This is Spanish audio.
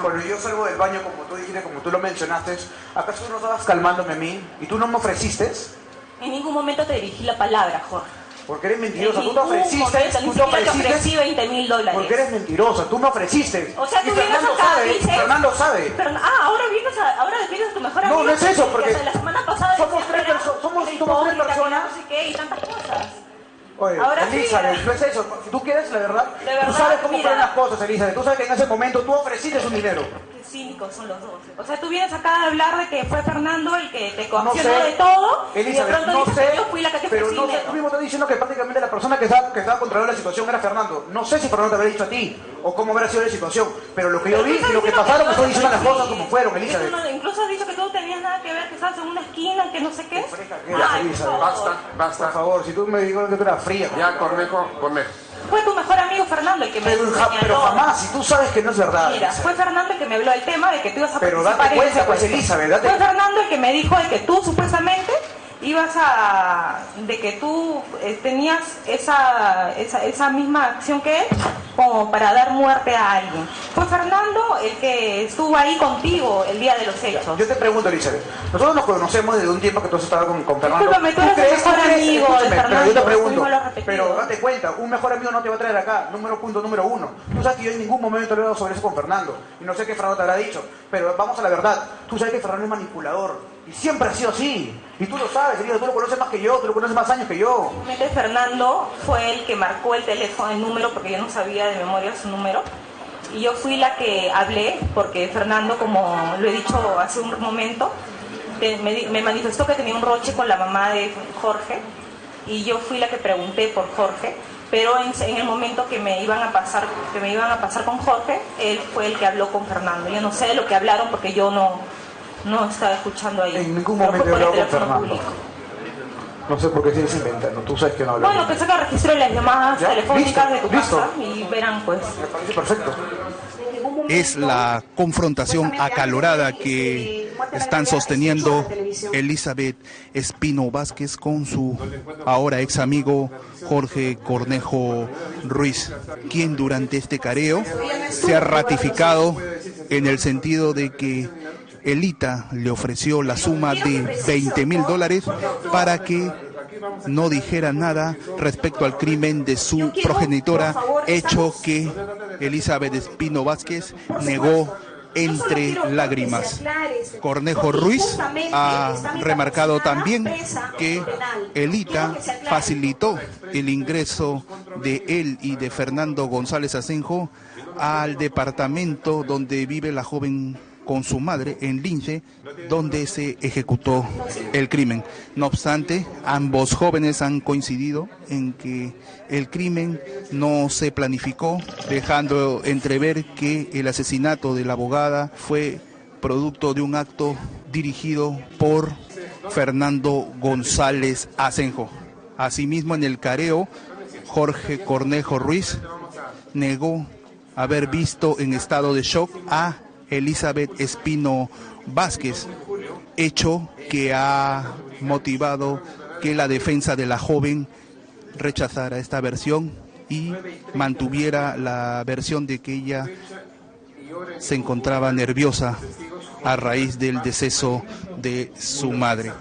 Cuando yo salgo del baño, como tú dijiste, como tú lo mencionaste, ¿acaso tú no estabas calmándome a mí y tú no me ofreciste? En ningún momento te dirigí la palabra, Jorge. Porque eres mentirosa, En tú te ningún ofreciste, momento, tú ni te siquiera te ofreciste. ofrecí $20.000. Porque eres mentirosa, tú me ofreciste. O sea, tú y vienes Fernando acá, sabe, dices... Fernando sabe. Pero, ahora vienes a tu mejor amigo. No, no es eso, que porque hasta la semana pasada somos decías tres que era somos tres hipócrita, que personas. no sé qué, y tantas cosas. Oye, Ahora sí, Elizabeth, no es eso. Si tú quieres la verdad, de verdad, tú sabes cómo mira. fueron las cosas, Elizabeth. Tú sabes que en ese momento tú ofreciste un dinero. Qué cínicos son los dos. O sea, tú vienes acá a hablar de que fue Fernando el que te No coaccionó sé, de todo, Elizabeth, y de pronto no dices sé, que yo fui la que te pero ofrecí no sé, dinero. tú mismo estás diciendo que prácticamente la persona que estaba controlando la situación era Fernando. No sé si Fernando te habría dicho a ti o cómo habrá sido la situación, pero lo que yo Pero vi tú y lo que estás pasaron, diciendo estoy diciendo que las yo cosas sí. como fueron, Que tú Elizabeth. no- incluso has dicho que tú no tenías nada que ver, que estabas en una esquina, que no sé qué. Ya, Ay, Elizabeth, por favor. Basta. Por favor, si tú me digas que tú eras fría. Ya, Cornejo. Fue tu mejor amigo Fernando el que me Pero señaló. jamás, si tú sabes que no es verdad. Mira, Elizabeth. fue Fernando el que me habló del tema de que tú ibas a Pero participar date en cuenta, ese pues, puesto. Elizabeth, date- Fue Fernando el que me dijo de que tú supuestamente de que tú tenías esa misma acción que él como para dar muerte a alguien. Fue Fernando el que estuvo ahí contigo el día de los hechos. Yo te pregunto, Elizabeth, nosotros nos conocemos desde un tiempo que tú has estado con Fernando. Discúlpame, tú eres el crees- mejor amigo de escúchame, pero Fernando, yo te tú pregunto, mismo lo has repetido. pero date cuenta, un mejor amigo no te va a traer acá, punto número uno. Tú sabes que yo en ningún momento he hablado sobre eso con Fernando, y no sé qué Fernando te habrá dicho, pero vamos a la verdad, tú sabes que Fernando es manipulador, y siempre ha sido así, y tú lo sabes, Elizabeth, tú lo conoces más que yo, tú lo conoces más años que yo. Realmente Fernando fue el que marcó el teléfono, el número, porque yo no sabía de memoria su número. Y yo fui la que hablé, porque Fernando, como lo he dicho hace un momento, me manifestó que tenía un roche con la mamá de Jorge. Y yo fui la que pregunté por Jorge. Pero en el momento que me iban a pasar con Jorge, él fue el que habló con Fernando. Yo no sé lo que hablaron porque yo no estaba escuchando ahí. En ningún Pero momento fue he por el hablado con teléfono Fernando. público. No sé por qué sigues inventando, tú sabes que no hablo. Bueno, que saca registro de las llamadas ¿Ya? telefónicas de tu Listo. casa y verán pues. Me parece perfecto. Es la confrontación acalorada que están sosteniendo Elizabeth Espino Vázquez con su ahora ex amigo Jorge Cornejo Ruiz, quien durante este careo se ha ratificado en el sentido de que Elita le ofreció la suma de $20.000 para que no dijera nada respecto al crimen de su progenitora, hecho que Elizabeth Espino Vázquez negó entre lágrimas. Cornejo Ruiz ha remarcado también que Elita facilitó el ingreso de él y de Fernando González Asenjo al departamento donde vive la joven con su madre en Lince, donde se ejecutó el crimen. No obstante, ambos jóvenes han coincidido en que el crimen no se planificó, dejando entrever que el asesinato de la abogada fue producto de un acto dirigido por Fernando González Asenjo. Asimismo, en el careo, Jorge Cornejo Ruiz negó haber visto en estado de shock a Elizabeth Espino Vázquez, hecho que ha motivado que la defensa de la joven rechazara esta versión y mantuviera la versión de que ella se encontraba nerviosa a raíz del deceso de su madre.